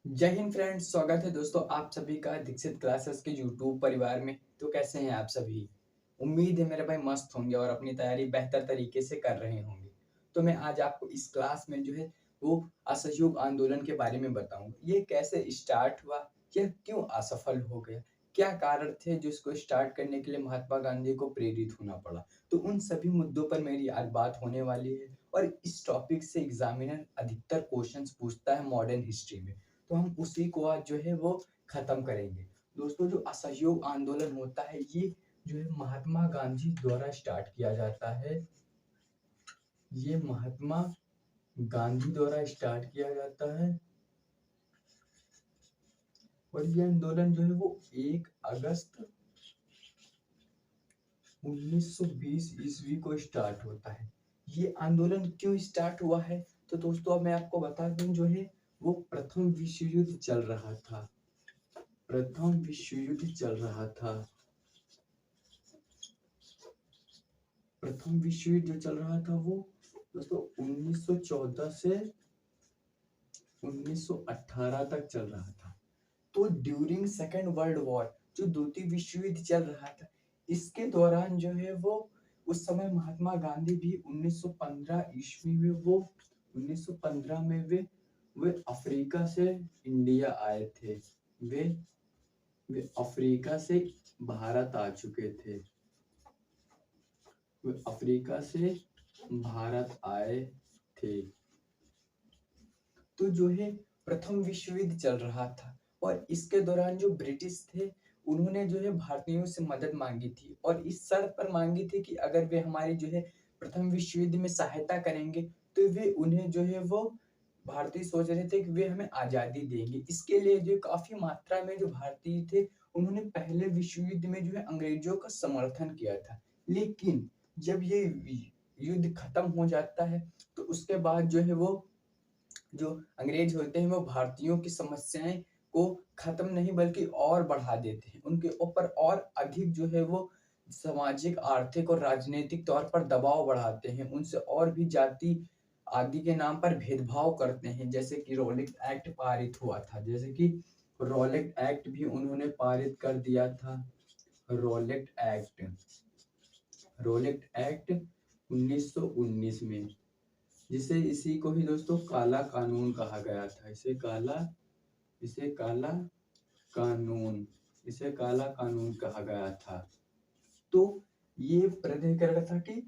जय हिंद फ्रेंड्स, स्वागत है दोस्तों आप सभी का दीक्षित क्लासेस के यूट्यूब परिवार में। तो कैसे हैं आप सभी? उम्मीद है मेरे भाई मस्त होंगे और अपनी तैयारी बेहतर तरीके से कर रहे होंगे। तो मैं आज आपको इस क्लास में जो है वो असहयोग आंदोलन के बारे में बताऊंगा। ये कैसे स्टार्ट हुआ, यह क्यों असफल हो गया, क्या कारण थे जो इसको स्टार्ट करने के लिए महात्मा गांधी को प्रेरित होना पड़ा। तो उन सभी मुद्दों पर मेरी आज बात होने वाली है और इस टॉपिक से एग्जामिनर अधिकतर क्वेश्चंस पूछता है मॉडर्न हिस्ट्री में। तो हम उसी को आज जो है वो खत्म करेंगे। दोस्तों, जो असहयोग आंदोलन होता है ये जो है महात्मा गांधी द्वारा स्टार्ट किया जाता है। ये महात्मा गांधी द्वारा स्टार्ट किया जाता है और ये आंदोलन जो है वो 1 अगस्त 1920 ईस्वी को स्टार्ट होता है। ये आंदोलन क्यों स्टार्ट हुआ है? तो दोस्तों, अब मैं आपको बता दूं, जो है वो प्रथम विश्व युद्ध चल रहा था। प्रथम विश्व युद्ध चल रहा था। प्रथम विश्व युद्ध जो चल रहा था वो दोस्तों 1914 से 1918 तक चल रहा था। तो ड्यूरिंग सेकेंड वर्ल्ड वॉर, जो द्वितीय विश्व युद्ध चल रहा था, इसके दौरान जो है वो उस समय महात्मा गांधी भी 1915 ईस्वी में वो 1915 में वे अफ्रीका से इंडिया आए थे। वे वे अफ्रीका से भारत आ चुके थे। वे अफ्रीका से भारत आए थे। तो जो है प्रथम विश्व युद्ध चल रहा था और इसके दौरान जो ब्रिटिश थे उन्होंने जो है भारतीयों से मदद मांगी थी और इस शर्त पर मांगी थी कि अगर वे हमारी जो है प्रथम विश्व युद्ध में सहायता करेंगे तो वे उन्हें जो है वो भारतीय सोच रहे थे कि वे हमें आजादी देंगे। इसके लिए जो काफी मात्रा में जो भारतीय थे उन्होंने पहले विश्व युद्ध में जो है अंग्रेजों का समर्थन किया था। लेकिन जब ये युद्ध खत्म हो जाता है तो उसके बाद जो है वो जो अंग्रेज होते हैं वो भारतीयों की समस्याएं को खत्म नहीं बल्कि और बढ़ा देते हैं, उनके ऊपर और अधिक जो है वो सामाजिक, आर्थिक और राजनीतिक तौर पर दबाव बढ़ाते हैं, उनसे और भी जाति आदि के नाम पर भेदभाव करते हैं। जैसे कि रोलिंग एक्ट पारित हुआ था, जैसे कि रोलिंग एक्ट भी उन्होंने पारित कर दिया था। रोलिंग एक्ट रोलिंग एक्ट 1919 में, जिसे इसी को ही दोस्तों काला कानून कहा गया था। इसे काला कानून इसे काला कानून कहा गया था। तो ये प्रणीकरण था कि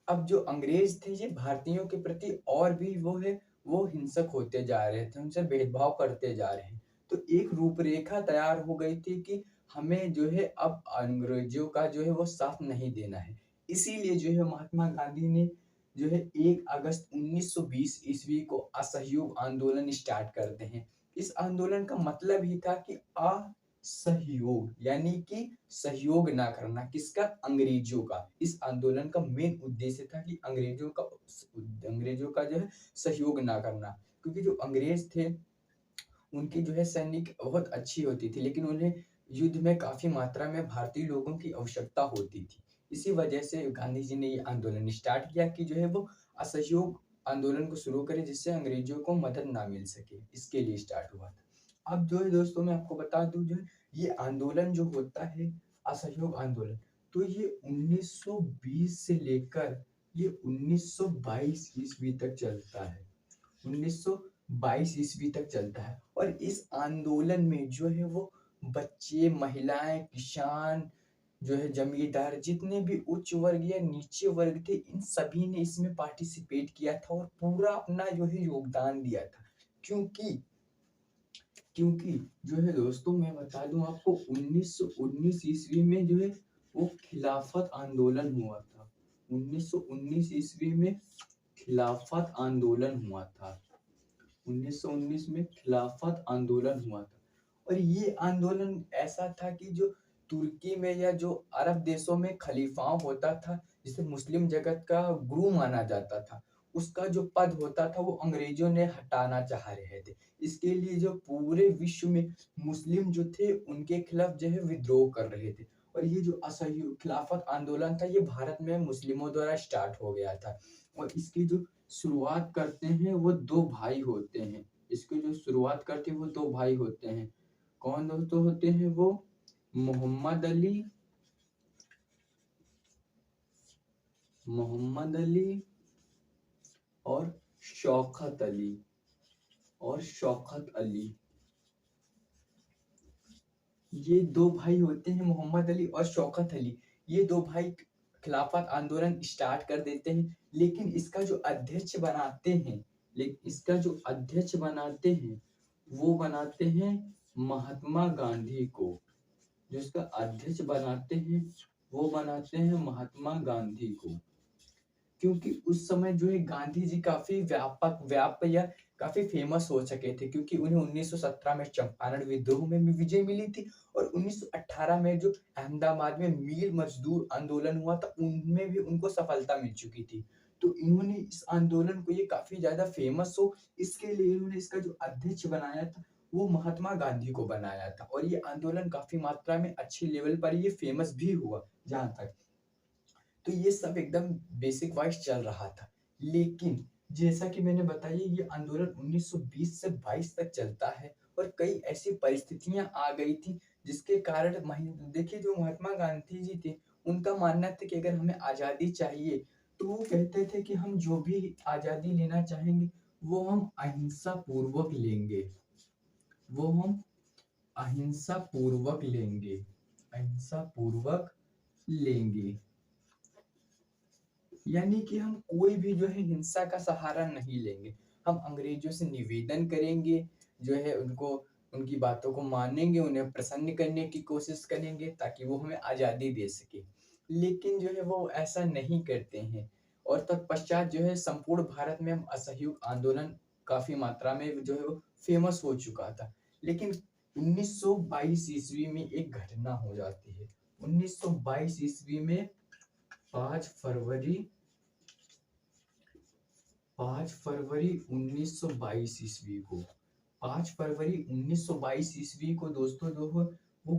अब जो अंग्रेज थे ये भारतीयों के प्रति और भी वो हिंसक होते जा रहे थे, उनसे भेदभाव करते जा रहे हैं। तो एक रूपरेखा तैयार हो गई थी कि हमें जो है अब अंग्रेजों का जो है वो साथ नहीं देना है। इसीलिए जो है महात्मा गांधी ने जो है 1 अगस्त 1920 ईस्वी को असहयोग आंदोलन स्टार्ट करते हैं। इस आंदोलन का मतलब ही था कि असहयोग यानी कि सहयोग ना करना, किसका? अंग्रेजों का। इस आंदोलन का मेन उद्देश्य था कि अंग्रेजों का जो है सहयोग ना करना, क्योंकि जो अंग्रेज थे उनकी जो है सैनिक बहुत अच्छी होती थी लेकिन उन्हें युद्ध में काफी मात्रा में भारतीय लोगों की आवश्यकता होती थी। इसी वजह से गांधी जी ने ये आंदोलन स्टार्ट किया कि जो है वो असहयोग आंदोलन को शुरू करें जिससे अंग्रेजों को मदद ना मिल सके, इसके लिए स्टार्ट हुआ था। अब जो है दोस्तों मैं आपको बता दूं, जो है ये आंदोलन जो होता है असहयोग आंदोलन, तो ये 1920 से लेकर ये 1922 ईस्वी तक चलता है। 1922 ईस्वी तक चलता है और इस आंदोलन में जो है वो बच्चे, महिलाएं, किसान, जो है जमींदार, जितने भी उच्च वर्ग या नीचे वर्ग थे, इन सभी ने इसमें पार्टिसिपेट किया था और पूरा अपना जो है योगदान दिया था। क्योंकि क्योंकि जो है दोस्तों मैं बता दूं आपको, 1919 ईस्वी में जो है वो खिलाफत आंदोलन हुआ था। 1919 ईस्वी में खिलाफत आंदोलन हुआ था। 1919 में खिलाफत आंदोलन हुआ था और ये आंदोलन ऐसा था कि जो तुर्की में या जो अरब देशों में खलीफा होता था, जिसे मुस्लिम जगत का गुरु माना जाता था, उसका जो पद होता था वो अंग्रेजों ने हटाना चाह रहे थे। इसके लिए जो पूरे विश्व में मुस्लिम जो थे उनके खिलाफ जो है विद्रोह कर रहे थे और ये जो असहयोग खिलाफत आंदोलन था ये भारत में मुस्लिमों द्वारा स्टार्ट हो गया था। और इसकी जो शुरुआत करते हैं वो दो भाई होते हैं, इसकी जो शुरुआत करते हैं वो 2 भाई होते हैं। कौन दोस्तों होते हैं वो? मोहम्मद अली मोहम्मद अली और शौकत अली शौकत अली। ये 2 भाई होते हैं, मोहम्मद अली और शौकत अली। ये 2 भाई खिलाफत आंदोलन स्टार्ट कर देते हैं, लेकिन इसका जो अध्यक्ष बनाते हैं वो बनाते हैं महात्मा गांधी को। जो इसका अध्यक्ष बनाते हैं वो बनाते हैं महात्मा गांधी को। क्योंकि उस समय जो है गांधी जी काफी व्याप या काफी फेमस हो चके थे, क्योंकि उन्हें 1917 में चंपारण विद्रोह में भी विजय मिली थी और 1918 में जो अहमदाबाद में मील मजदूर आंदोलन हुआ था उनमें भी उनको सफलता मिल चुकी थी। तो इन्होंने इस आंदोलन को ये काफी ज्यादा फेमस हो, इसके लिए इन्होंने इसका जो अध्यक्ष बनाया था वो महात्मा गांधी को बनाया था, और ये आंदोलन काफी मात्रा में अच्छी लेवल पर ये फेमस भी हुआ जहां तक। तो ये सब एकदम बेसिक वाइज चल रहा था, लेकिन जैसा कि मैंने बताया ये आंदोलन 1920 से 22 तक चलता है और कई ऐसी परिस्थितियां आ गई थी जिसके कारण देखिए जो महात्मा गांधी जी थे उनका मानना था कि अगर हमें आज़ादी चाहिए तो वो कहते थे कि हम जो भी आज़ादी लेना चाहेंगे वो हम अहिंसा पूर्वक लेंगे वो हम अहिंसा पूर्वक लेंगे अहिंसा पूर्वक लेंगे। यानी कि हम कोई भी जो है हिंसा का सहारा नहीं लेंगे। हम अंग्रेजों से निवेदन करेंगे, जो है उनको उनकी बातों को मानेंगे, उन्हें प्रसन्न करने की कोशिश करेंगे ताकि वो हमें आज़ादी दे सके। लेकिन जो है वो ऐसा नहीं करते हैं और तत्पश्चात जो है संपूर्ण भारत में असहयोग आंदोलन काफ़ी मात्रा में जो है वो फेमस हो चुका था। लेकिन 1922 ईस्वी में एक घटना हो जाती है। 1922 ईस्वी में 5 फरवरी 5 फरवरी 1922 ईस्वी को 5 फरवरी 1922 ईस्वी को दोस्तों जो है वो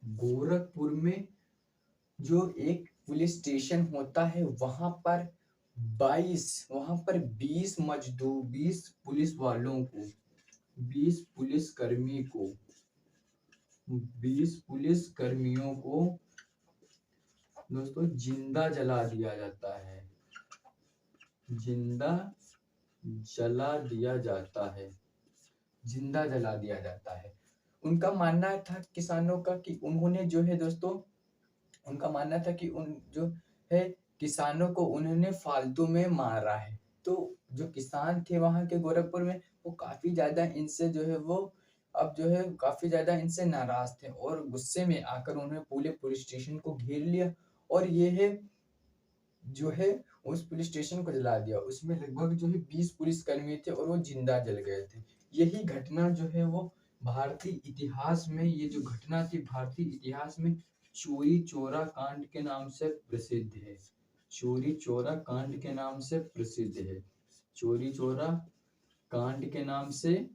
गोरखपुर में जो एक पुलिस स्टेशन होता है वहां पर 20 पुलिस वालों को 20 पुलिस कर्मी को 20 पुलिस कर्मियों को दोस्तों जिंदा जला दिया जाता है। जिंदा जला दिया जाता है जिंदा जला दिया जाता है। उनका मानना था किसानों का कि उन्होंने जो है दोस्तों उनका मानना था कि उन जो है किसानों को उन्होंने फालतू में मारा है। तो जो किसान थे वहां के गोरखपुर में वो काफी ज्यादा इनसे जो है वो अब जो है काफी ज्यादा इनसे नाराज थे और गुस्से में आकर उन्होंने पूरे पुलिस स्टेशन को घेर लिया और ये है जो है उस पुलिस स्टेशन को जला दिया। उसमें लगभग जो है 20 पुलिस कर्मी थे और वो जिंदा जल गए थे। यही घटना जो है वो भारतीय इतिहास में ये जो घटना थी भारतीय इतिहास में चौरी चौरा कांड के नाम से प्रसिद्ध है। चौरी चौरा कांड के नाम से प्रसिद्ध है। चौरी चौरा कांड के नाम से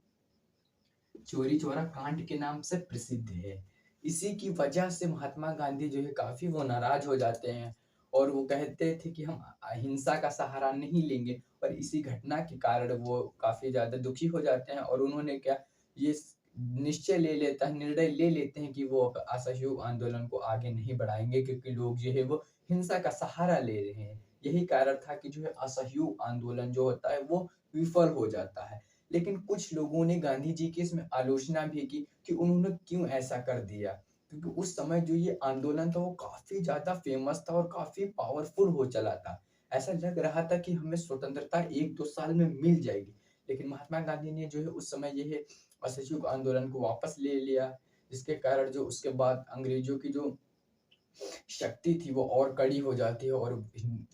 चौरी चौरा कांड के नाम से प्रसिद्ध है। इसी की वजह से महात्मा गांधी जो है काफी वो नाराज हो जाते हैं और वो कहते थे कि हम अहिंसा का सहारा नहीं लेंगे, और इसी घटना के कारण वो काफी ज्यादा दुखी हो जाते हैं और उन्होंने क्या ये निर्णय ले लेते हैं कि वो असहयोग आंदोलन को आगे नहीं बढ़ाएंगे क्योंकि लोग जो है वो हिंसा का सहारा ले रहे हैं। यही कारण था कि जो है असहयोग आंदोलन जो होता है वो विफल हो जाता है। लेकिन कुछ लोगों ने गांधी जी की इसमें आलोचना भी की कि उन्होंने क्यों ऐसा कर दिया, क्योंकि उस समय जो ये आंदोलन था वो काफी ज्यादा फेमस था और काफी पावरफुल हो चला था। ऐसा लग रहा था कि हमें स्वतंत्रता 1-2 साल में मिल जाएगी। लेकिन महात्मा गांधी ने जो है उस समय ये असहयोग आंदोलन को वापस ले लिया, जिसके कारण जो उसके बाद अंग्रेजों की जो शक्ति थी वो और कड़ी हो जाती है और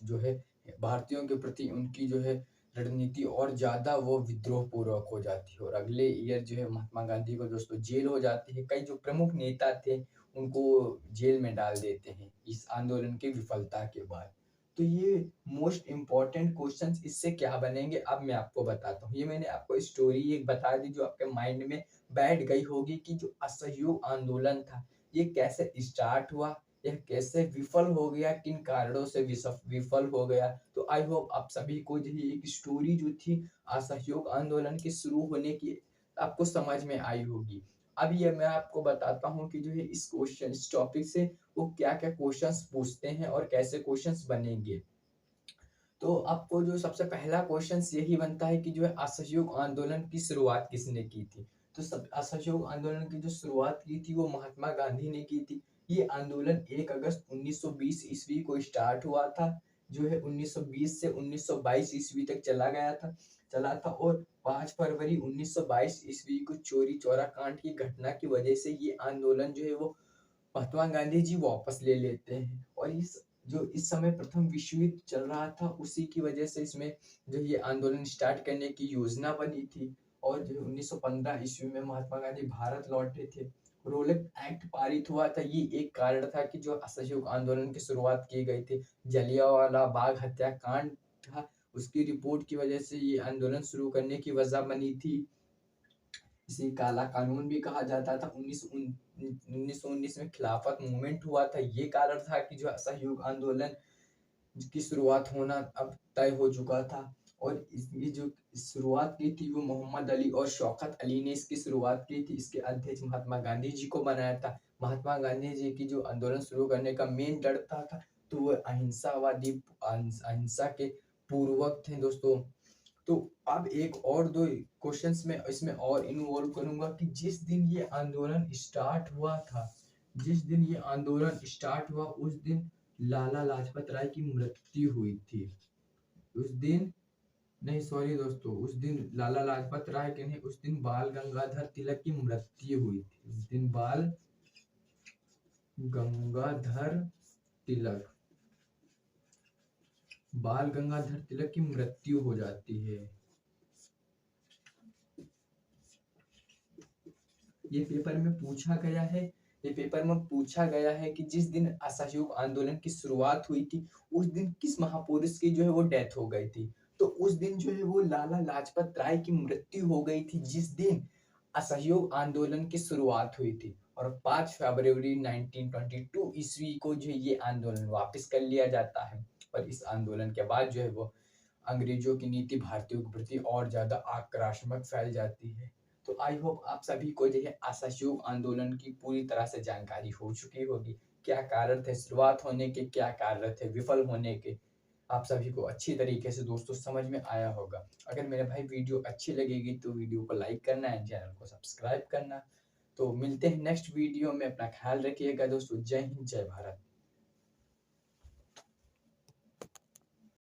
जो है भारतीयों के प्रति उनकी जो है रणनीति और ज्यादा वो विद्रोह पूर्वक हो जाती है और अगले ईयर जो है महात्मा गांधी को दोस्तों जेल हो जाती है। कई जो प्रमुख नेता थे उनको जेल में डाल देते हैं इस आंदोलन की विफलता के बाद। तो ये मोस्ट इम्पोर्टेंट क्वेश्चंस इससे क्या बनेंगे अब मैं आपको बताता हूँ। ये मैंने आपको स्टोरी एक बता दी जो आपके माइंड में बैठ गई होगी कि जो असहयोग आंदोलन था ये कैसे स्टार्ट हुआ, यह कैसे विफल हो गया, किन कारणों से विफल हो गया। तो आई होप आप सभी को जो ये एक स्टोरी जो थी असहयोग आंदोलन के शुरू होने की आपको समझ में आई होगी। अब ये मैं आपको बताता हूँ कि जो है इस टॉपिक से वो क्या-क्या क्वेश्चंस पूछते हैं और कैसे क्वेश्चंस बनेंगे। तो आपको जो सबसे पहला क्वेश्चंस यही बनता है कि जो है असहयोग आंदोलन की शुरुआत किसने की थी? तो सब असहयोग आंदोलन की जो शुरुआत की थी वो महात्मा गांधी ने की थी। ये आंदोलन 1 अगस्त 1920 ईस्वी को स्टार्ट हुआ था, जो है 1920 से 1922 ईस्वी तक चला था और 5 फरवरी 1922 ईस्वी को चौरी चौरा कांड की घटना की वजह से ये आंदोलन जो है वो महात्मा गांधी जी वापस ले लेते हैं। और इस समय प्रथम विश्व युद्ध चल रहा था, उसी की वजह से इसमें जो ये आंदोलन स्टार्ट करने की योजना बनी थी। और जो 1915 ईस्वी में महात्मा गांधी भारत लौटे थे। रोलक एक्ट पारित हुआ था, ये एक कारण था कि जो असहयोग आंदोलन की शुरुआत की गई थी। जलियांवाला बाग हत्याकांड था, उसकी रिपोर्ट की वजह से ये आंदोलन शुरू करने की वजह बनी थी। इसे काला कानून भी कहा जाता था। 1919 में खिलाफत मूवमेंट हुआ था, ये कारण था कि जो असहयोग आंदोलन की शुरुआत होना अब तय हो चुका था। और इसकी जो शुरुआत की थी वो मोहम्मद अली और शौकत अली ने इसकी शुरुआत की थी। इसके अध्यक्ष महात्मा गांधी जी को बनाया था। महात्मा गांधी जी की जो आंदोलन शुरू करने का मेन डर था तो वो अहिंसा के पूर्वक थे दोस्तों। तो अब एक और दो क्वेश्चंस में इसमें और इन्वॉल्व करूंगा कि जिस दिन ये आंदोलन स्टार्ट हुआ उस दिन लाला लाजपत राय की मृत्यु हुई थी। उस दिन नहीं, सॉरी दोस्तों, उस दिन लाला लाजपत राय के नहीं, उस दिन बाल गंगाधर तिलक की मृत्यु हुई थी। उस दिन बाल गंगाधर तिलक की मृत्यु हो जाती है। ये पेपर में पूछा गया है कि जिस दिन असहयोग आंदोलन की शुरुआत हुई थी उस दिन किस महापुरुष की जो है वो डेथ हो गई थी। तो उस दिन जो है वो लाला लाजपत राय की मृत्यु हो गई थी जिस दिन असहयोग आंदोलन की शुरुआत हुई थी। और 5 फरवरी 1922 ईस्वी को जो ये आंदोलन वापस कर लिया जाता है। और इस आंदोलन के बाद जो है वो अंग्रेजों की नीति भारतीयों के प्रति और ज्यादा आक्रामक फैल जाती है। तो आई होप आप सभी को जो है असहयोग आंदोलन की पूरी तरह से जानकारी हो चुकी होगी। क्या कारण थे शुरुआत होने के, क्या कारण थे विफल होने के, आप सभी को अच्छी तरीके से दोस्तों समझ में आया होगा। अगर मेरे भाई वीडियो अच्छी लगेगी तो वीडियो को लाइक करना है, चैनल को सब्सक्राइब करना। तो मिलते हैं नेक्स्ट वीडियो में, अपना ख्याल रखिएगा दोस्तों। जय हिंद, जय भारत।